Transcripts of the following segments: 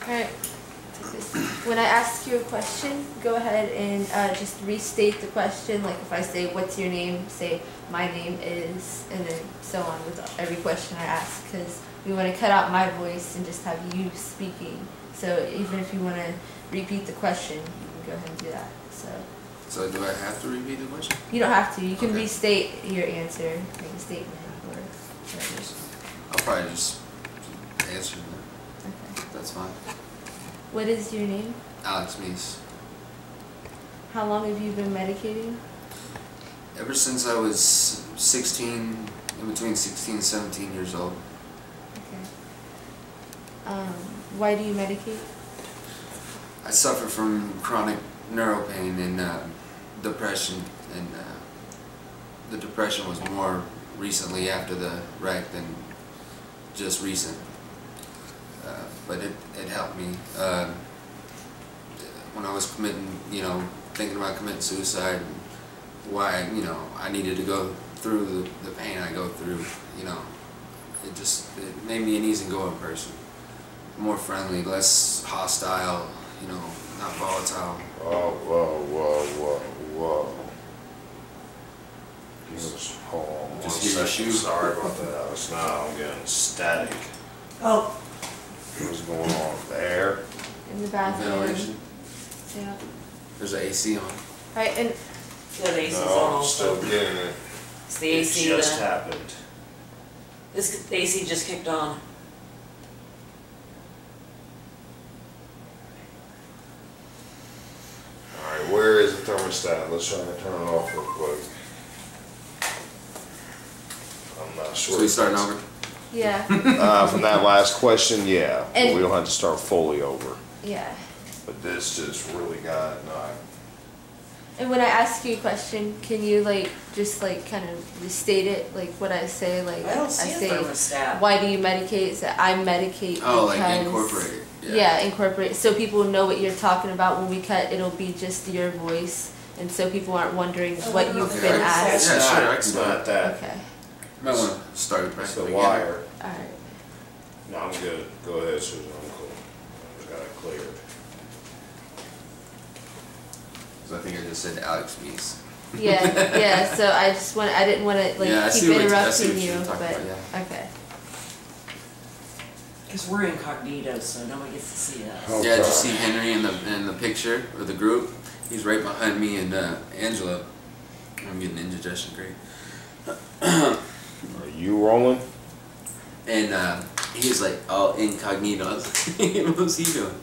Alright. When I ask you a question, go ahead and just restate the question. Like if I say, what's your name? Say, my name is, and then so on with every question I ask. Because we want to cut out my voice and just have you speaking. So even if you want to repeat the question, you can go ahead and do that. So do I have to repeat the question? You don't have to. You can restate your answer, make a statement, or whatever. I'll probably just answer that. Okay. That's fine. What is your name? Alex Meese. How long have you been medicating? Ever since I was 16, in between 16 and 17 years old. Okay. Why do you medicate? I suffer from chronic neuro pain and depression, and the depression was more recently after the wreck than just recent. But it helped me. When I was thinking about committing suicide, why, I needed to go through the pain I go through, it made me an easygoing person. More friendly, less hostile, not volatile. Whoa. Hold on one second. Sorry about that, Alex. Now I'm getting static. Oh. What's going on there? In the bathroom. Ventilation. Yeah. There's an AC on. Right, and Yeah, the AC's No, on I'm also. still getting it. It's the It AC. just happened. The AC just kicked on. Alright, where is the thermostat? Let's try to turn it off real quick. I'm not sure. So we starting over? yeah, From that last question, yeah. And- We don't have to start fully over. yeah. But this just really got knocked. And when I ask you a question, can you just kind of restate it, like what I say? Like I don't see say, a thermostat. why do you medicate? So I medicate Oh, because like incorporate it. Yeah, incorporate. So people know what you're talking about. When we cut, it'll be just your voice, and so people aren't wondering what you've Okay, been I asked. Yeah, sure, I can It's do it. not that. Okay. Might want to start it back It's the again. wire. All right. No, I'm good. Go ahead, Susan. I'm cool. I just got it cleared. 'Cause I think I just said Alex Meese. Yeah. So I didn't want to Yeah, I keep see what interrupting you're you, talking but about, yeah. okay. Because we're incognito, so nobody gets to see us. Oh, Yeah, God. just see Henry in the picture of the group. He's right behind me and Angela. I'm getting indigestion, great. Are you rolling? And he's like all incognito. I was like, what's he doing?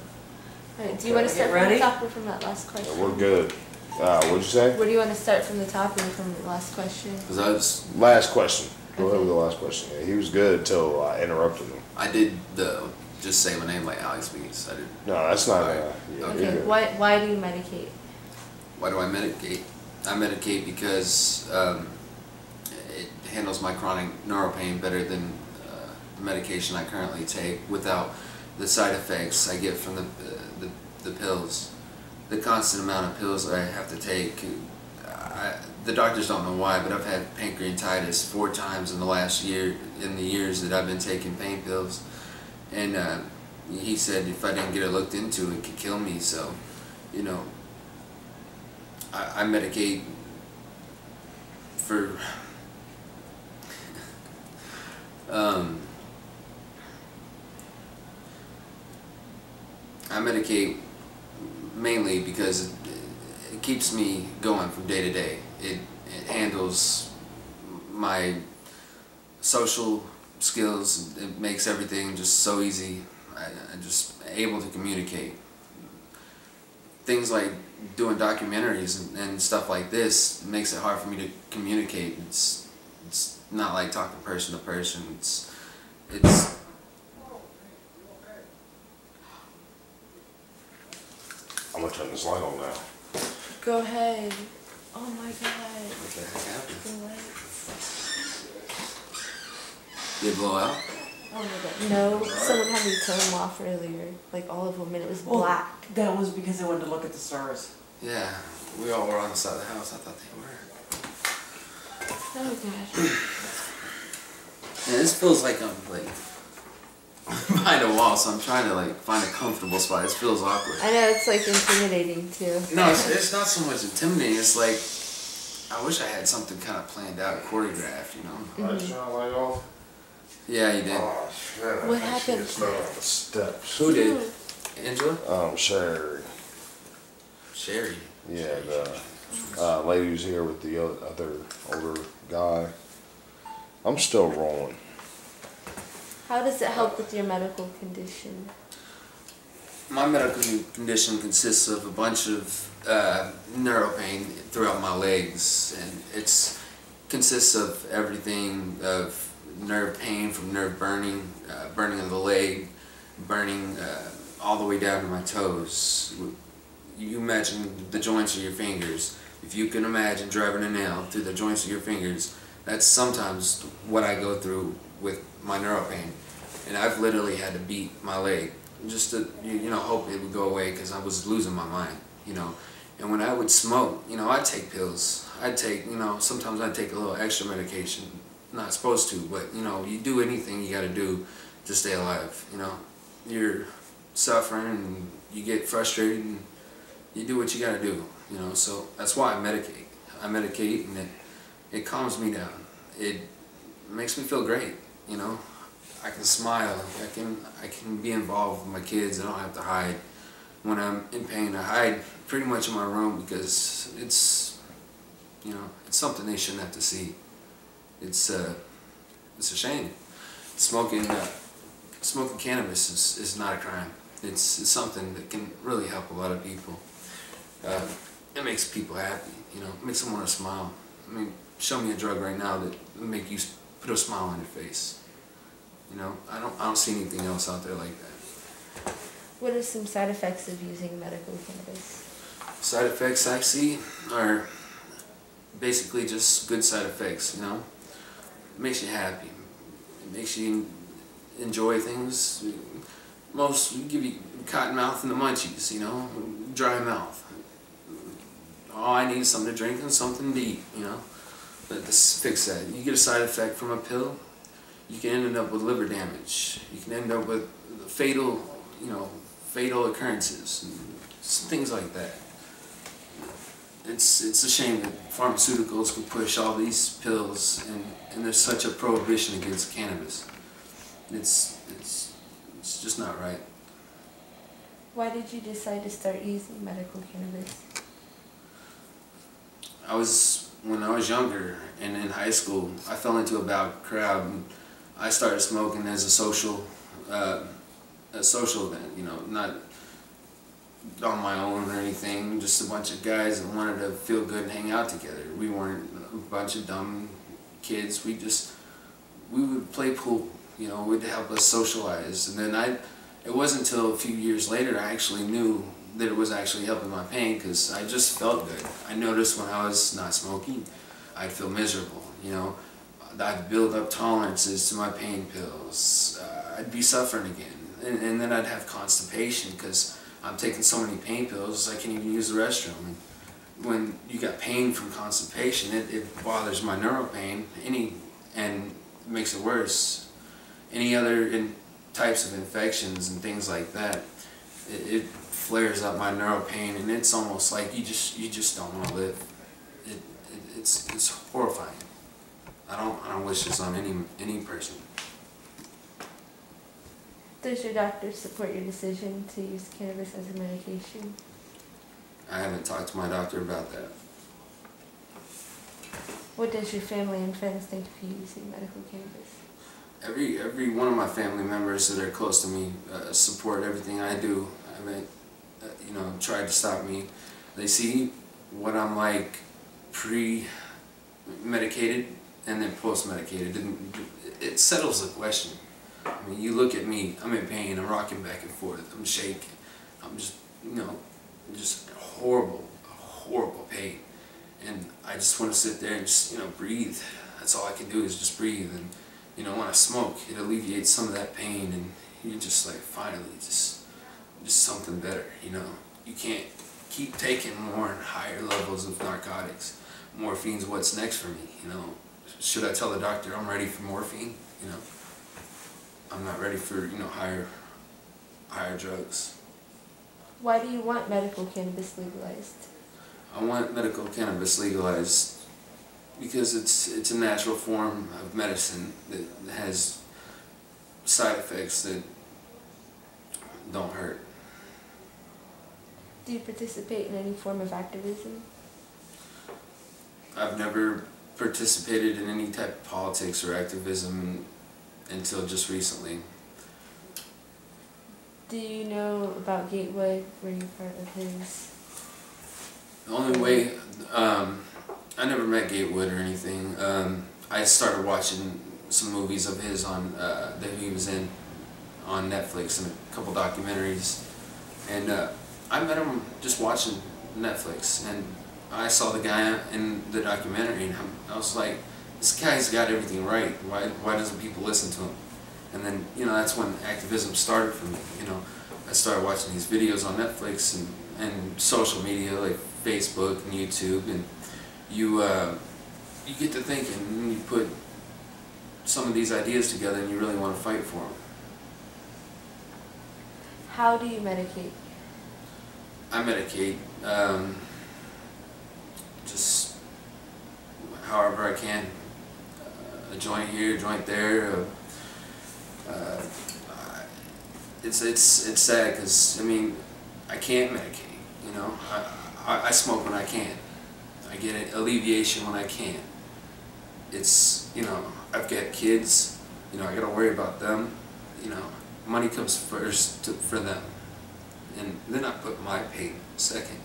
All right. Do you want to Get start from ready? the top or from that last Yeah, question? we're good. What'd you say? Where do you want to start from the top or from the last question? Because I was, Last question. Go ahead with the last question. Yeah, he was good until I interrupted him. I did just say my name like Alex Meese. I didn't. No, that's not. Alright. Yeah, you're Okay. good. Why do you medicate? Why do I medicate? I medicate because it handles my chronic neuro pain better than the medication I currently take without the side effects I get from the pills. The constant amount of pills that I have to take. The doctors don't know why, but I've had pancreatitis 4 times in the last year, in the years that I've been taking pain pills. And he said if I didn't get it looked into, it could kill me. So, I medicate for I medicate mainly because it keeps me going from day to day. It handles my social skills. It makes everything just so easy. I'm just able to communicate. Things like doing documentaries and stuff like this makes it hard for me to communicate. It's not like talking person to person. It's I'm gonna turn this light on now. Go ahead. Oh my God. what the heck happened? The lights. Did it blow out? Oh my God. No, someone had me turn them off earlier. Like all of them, and it was Well, black. That was because I wanted to look at the stars. Yeah, we all were on the side of the house. I thought they were. Oh God. Yeah, this feels like I'm like behind a wall, so I'm trying to like find a comfortable spot. It feels awkward. I know, it's like intimidating too. No, it's not so much intimidating. It's like I wish I had something kind of planned out, choreographed, you know. I just trying to lay off. Yeah, you did. Oh shit! What I think she happened? gets stuck on the steps. Who did? Angela? Sherry. Sherry. Yeah, the lady who's here with the other older guy. I'm still rolling. How does it help with your medical condition? My medical condition consists of a bunch of neuro pain throughout my legs, and it consists of everything of nerve pain from nerve burning, burning of the leg, burning all the way down to my toes. You imagine the joints of your fingers. If you can imagine driving a nail through the joints of your fingers, that's sometimes what I go through with my neuro pain. And I've literally had to beat my leg just to, you know, hope it would go away because I was losing my mind, you know. And when I would smoke, you know, I'd take pills. I'd take, you know, sometimes I'd take a little extra medication. Not supposed to, but, you know, you do anything you got to do to stay alive, you know. You're suffering and you get frustrated and you do what you got to do, you know. So that's why I medicate. I medicate and it calms me down. It makes me feel great, you know. I can smile. I can be involved with my kids. I don't have to hide. When I'm in pain, I hide pretty much in my room because it's, you know, it's something they shouldn't have to see. It's a shame. Smoking cannabis is not a crime. It's something that can really help a lot of people. It makes people happy, you know. It makes them want to smile. I mean, show me a drug right now that will make you put a smile on your face. You know, I don't see anything else out there like that. What are some side effects of using medical cannabis? Side effects I see are basically just good side effects, you know. It makes you happy. It makes you enjoy things. Most give you cotton mouth and the munchies, you know, dry mouth. All I need is something to drink and something to eat, you know. But this fix that. You get a side effect from a pill, you can end up with liver damage. You can end up with fatal, you know, fatal occurrences and things like that. It's a shame that pharmaceuticals can push all these pills and there's such a prohibition against cannabis. It's just not right. Why did you decide to start using medical cannabis? When I was younger and in high school, I fell into a bad crowd and I started smoking as a social event, you know, not on my own or anything, just a bunch of guys that wanted to feel good and hang out together. We weren't a bunch of dumb kids. We would play pool, you know, it would help us socialize. And then it wasn't until a few years later I actually knew that it was actually helping my pain because I just felt good. I noticed when I was not smoking, I'd feel miserable, you know. I'd build up tolerances to my pain pills. I'd be suffering again. And then I'd have constipation because I'm taking so many pain pills I can't even use the restroom. And when you got pain from constipation, it bothers my neuro pain and makes it worse. Any other types of infections and things like that, it flares up my neuro pain, and it's almost like you just don't want to live. It's horrifying. I don't wish this on any person. Does your doctor support your decision to use cannabis as a medication? I haven't talked to my doctor about that. What does your family and friends think of you using medical cannabis? Every one of my family members that are close to me support everything I do. I haven't, you know, tried to stop me. They see what I'm like pre-medicated and then post-medicated, and it settles the question. I mean, you look at me, I'm in pain, I'm rocking back and forth, I'm shaking, I'm just, you know, just horrible pain. And I just want to sit there and just, you know, breathe. That's all I can do is just breathe. And, you know, when I smoke, it alleviates some of that pain, and you're just like, finally, just something better, you know. You can't keep taking more and higher levels of narcotics. Morphine's what's next for me, you know. Should I tell the doctor I'm ready for morphine, you know? I'm not ready for, you know, higher drugs. Why do you want medical cannabis legalized? I want medical cannabis legalized because it's a natural form of medicine that has side effects that don't hurt. Do you participate in any form of activism? I've never participated in any type of politics or activism until just recently. Do you know about Gatewood? Were you part of his? The only way, I never met Gatewood or anything. I started watching some movies of his on that he was in on Netflix and a couple documentaries, and I met him just watching Netflix, and I saw the guy in the documentary, and I was like, this guy's got everything right. Why doesn't people listen to him? And then, you know, that's when activism started for me. You know, I started watching these videos on Netflix and social media like Facebook and YouTube, and you get to thinking, and you put some of these ideas together, and you really want to fight for them. How do you medicate? I medicate just however I can. A joint here, a joint there. It's sad because, I mean, I can't medicate, you know. I smoke when I can. I get alleviation when I can. It's, you know, I've got kids, you know, I gotta worry about them, you know. Money comes first for them, and then I put my pain second.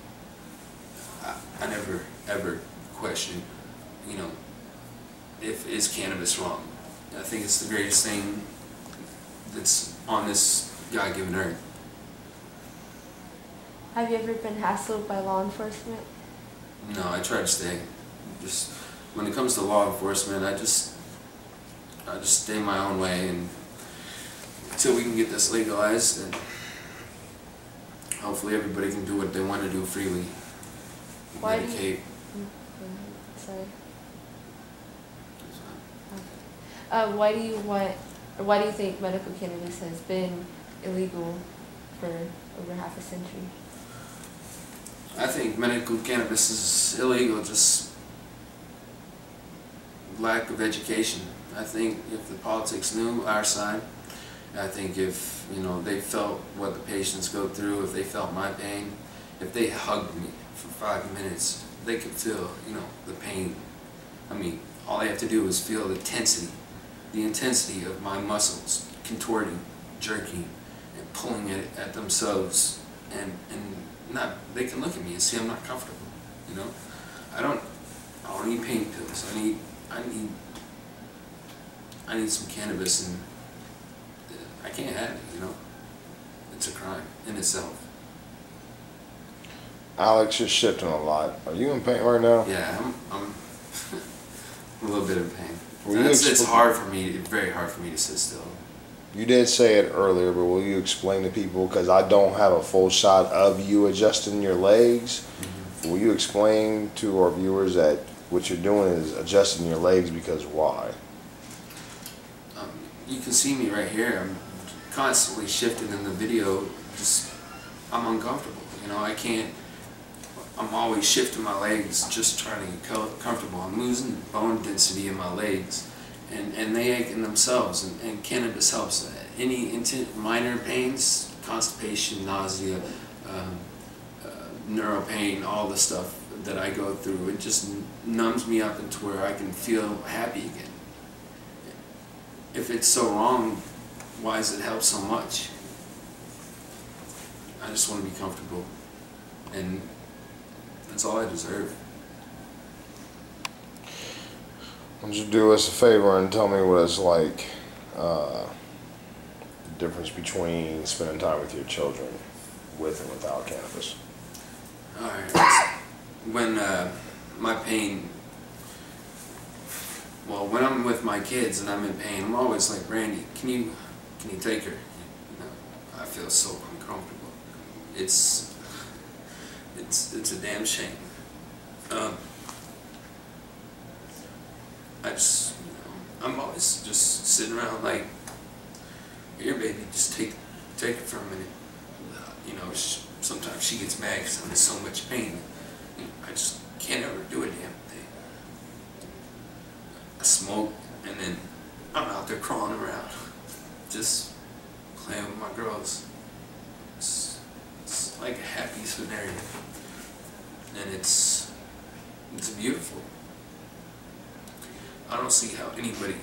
I never ever question, you know, is cannabis wrong. I think it's the greatest thing that's on this God-given earth. Have you ever been hassled by law enforcement? No, I try to stay. Just when it comes to law enforcement, I just stay my own way, and until we can get this legalized, and hopefully everybody can do what they want to do freely. Why do Medicate. Sorry. Why do you want, or why do you think medical cannabis has been illegal for over half a century? I think medical cannabis is illegal, just lack of education. I think if the politics knew our side, I think if, you know, they felt what the patients go through, if they felt my pain, if they hugged me for 5 minutes, they could feel, you know, the pain. I mean, all they have to do is feel the intensity of my muscles contorting, jerking, and pulling it at themselves, and not, they can look at me and see I'm not comfortable, you know. I don't need pain pills. I need some cannabis, and I can't have it, you know. It's a crime in itself. Alex, you're shifting a lot. Are you in pain right now? Yeah, I'm a little bit in pain. Will It's hard for me, very hard for me to sit still. You did say it earlier, but will you explain to people, because I don't have a full shot of you adjusting your legs. Mm-hmm. Will you explain to our viewers that what you're doing is adjusting your legs, because why? You can see me right here. I'm constantly shifting in the video. Just, I'm uncomfortable. You know, I can't. I'm always shifting my legs, just trying to get comfortable. I'm losing bone density in my legs, and they ache in themselves. And cannabis helps. Any minor pains, constipation, nausea, neuro pain, all the stuff that I go through, it just numbs me up into where I can feel happy again. If it's so wrong, why does it help so much? I just want to be comfortable, and that's all I deserve. Why don't you do us a favor and tell me what it's like, the difference between spending time with your children with and without cannabis? Alright, when my pain, well, when I'm with my kids and I'm in pain, I'm always like, Randy, can you take her? You know, I feel so uncomfortable. It's a damn shame. I just, you know, I'm always just sitting around like, here, baby, just take it for a minute. You know, sometimes she gets mad because I'm in so much pain. You know, I just can't ever do a damn thing. I smoke, and then I'm out there crawling around, just playing with my girls. It's like a happy scenario, and it's beautiful. I don't see how anybody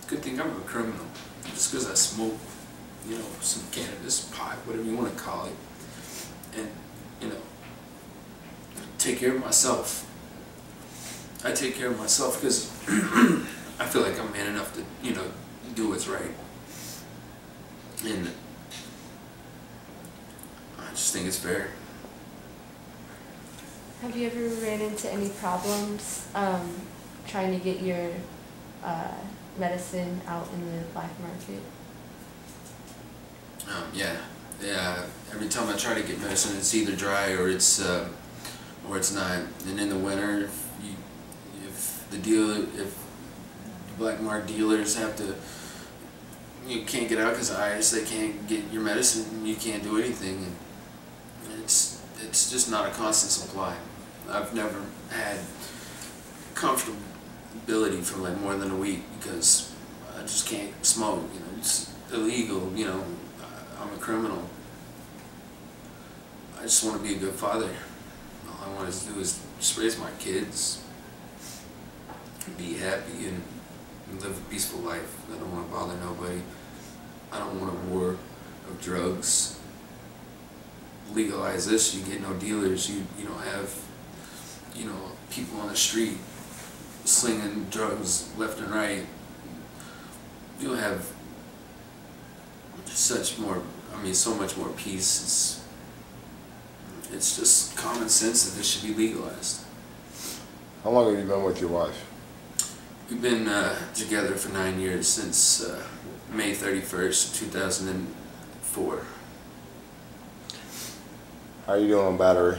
could think I'm a criminal just because I smoke, you know, some cannabis, pot, whatever you want to call it, and, you know, take care of myself. I take care of myself because I feel like I'm man enough to, you know, do what's right. And I just think it's fair. Have you ever ran into any problems trying to get your medicine out in the black market? Yeah. Every time I try to get medicine, it's either dry or it's not. And in the winter, if the black market dealers have to, you can't get out because of ice. They can't get your medicine. You can't do anything. And it's just not a constant supply. I've never had comfortability for like more than a week because I just can't smoke. You know, it's illegal. You know, I'm a criminal. I just want to be a good father. All I want to do is just raise my kids, be happy, and live a peaceful life. I don't want to bother nobody. I don't want a war of drugs. Legalize this, you get no dealers. You don't have, you know, people on the street slinging drugs left and right. You'll have so much more peace. It's just common sense that this should be legalized. How long have you been with your wife? We've been together for 9 years, since May 31st, 2004. How are you doing on battery?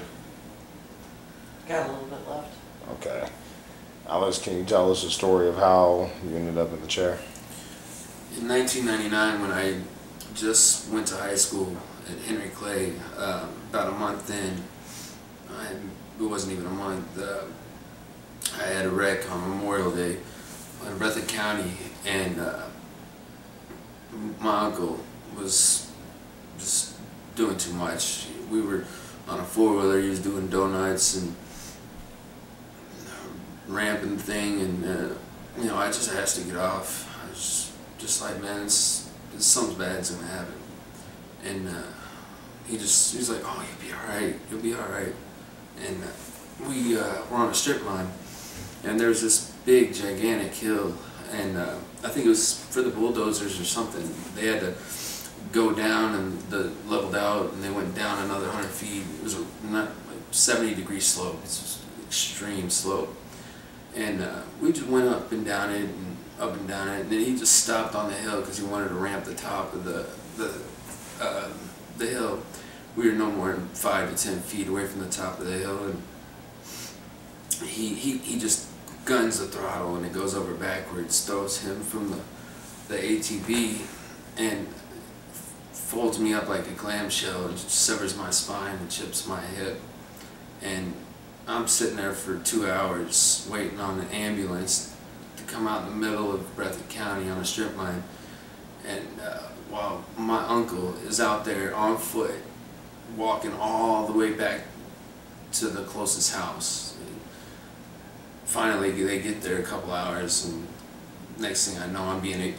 Got a little bit left. Okay. Alice, can you tell us a story of how you ended up in the chair? In 1999, when I just went to high school at Henry Clay, about a month in, it wasn't even a month, I had a wreck on Memorial Day in Breathitt County, and my uncle was just doing too much. We were on a four-wheeler, he was doing donuts and ramping thing, and you know, I just asked to get off. I was just like, man, something bad's gonna happen. And he's like, oh, you'll be alright. And we were on a strip mine, and there was this big, gigantic hill, and I think it was for the bulldozers or something. They had to go down, and the leveled out, and they went down another 100 feet. It was not like 70-degree slope. It's just extreme slope. And we just went up and down it, and up and down it, and then he just stopped on the hill because he wanted to ramp the top of the hill. We were no more than 5 to 10 feet away from the top of the hill, and he just guns the throttle, and it goes over backwards, throws him from the ATV, and folds me up like a clamshell and severs my spine and chips my hip. And I'm sitting there for 2 hours waiting on the ambulance to come out in the middle of Breathitt County on a strip mine, and while my uncle is out there on foot walking all the way back to the closest house. And finally they get there a couple hours, and next thing I know, I'm being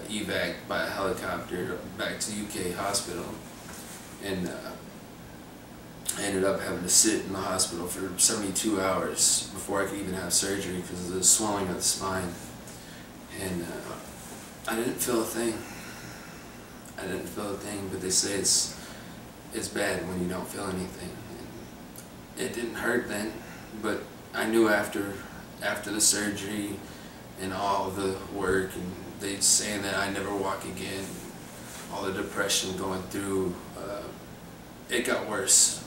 evac by a helicopter back to UK hospital, and I ended up having to sit in the hospital for 72 hours before I could even have surgery because of the swelling of the spine. And I didn't feel a thing. But they say it's bad when you don't feel anything. And it didn't hurt then, but I knew after the surgery and all the work, and they saying that I never walk again, all the depression going through, it got worse.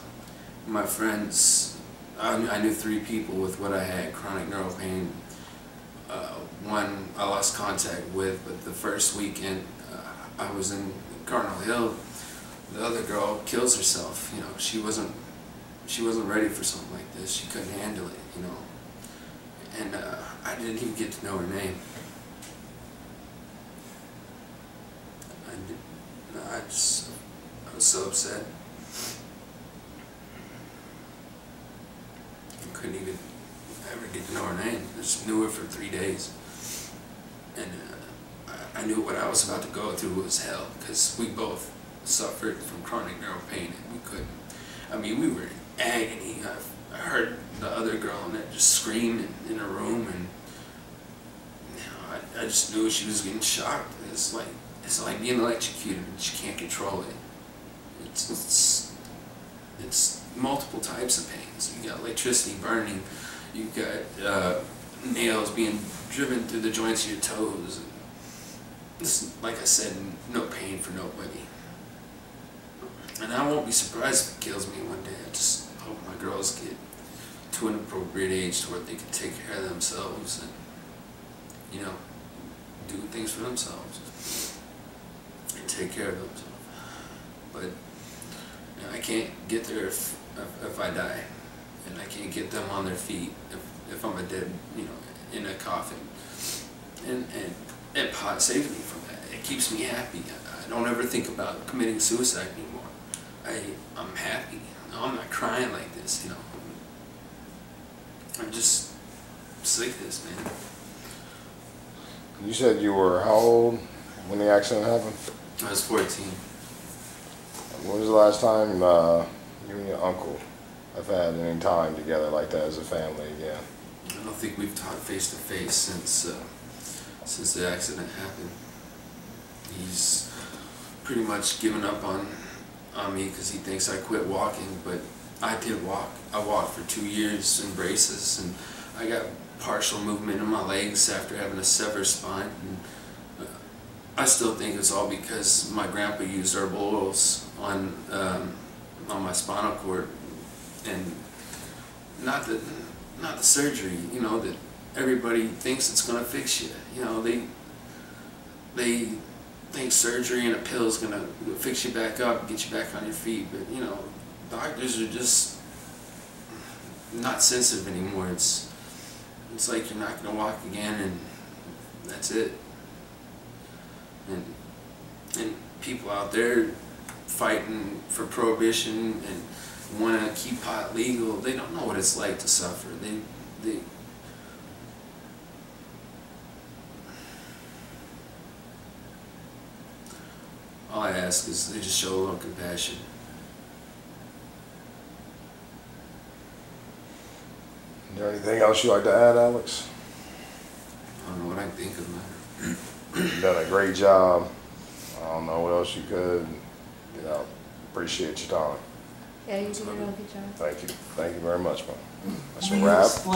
My friends, I knew 3 people with what I had, chronic neural pain. One I lost contact with, but the first weekend I was in Cardinal Hill, the other girl kills herself. You know, she wasn't ready for something like this. She couldn't handle it. You know, and I didn't even get to know her name. I was so upset. I couldn't even ever get to know her name. I just knew her for 3 days. And I knew what I was about to go through was hell, because we both suffered from chronic neural pain, and we couldn't. I mean, we were in agony. I heard the other girl in there just scream in a room, and you know, I just knew she was getting shocked. It's like being electrocuted, and she can't control it. It's multiple types of pains. You got electricity burning. You got nails being driven through the joints of your toes. This, like I said, no pain for nobody. And I won't be surprised if it kills me one day. I just hope my girls get to an appropriate age to where they can take care of themselves and, you know, do things for themselves and take care of themselves. But you know, I can't get there if I die, and I can't get them on their feet if I'm a dead, you know, in a coffin. And pot saves me from that. It keeps me happy. I don't ever think about committing suicide anymore. I'm happy. I'm not crying like this, you know. I'm just sick of this, man. You said you were how old when the accident happened? I was 14. When was the last time you and your uncle have had any time together like that as a family again? I don't think we've talked face to face since the accident happened. He's pretty much given up on me because he thinks I quit walking, but I did walk. I walked for 2 years in braces, and I got partial movement in my legs after having a severed spine. And I still think it's all because my grandpa used herbal oils on my spinal cord, and not the surgery. You know, that everybody thinks it's gonna fix you. You know, they think surgery and a pill is gonna fix you back up and get you back on your feet, but you know, doctors are just not sensitive anymore. It's like you're not gonna walk again, and that's it. And people out there fighting for prohibition and want to keep pot legal, they don't know what it's like to suffer. They all I ask is they just show a little compassion. Is there anything else you'd like to add, Alex? I don't know what I think of it. You've done a great job. I don't know what else you could. You know, appreciate your time. Yeah, you did a real good job. Thank you. Thank you very much, man. That's a Will you wrap. explain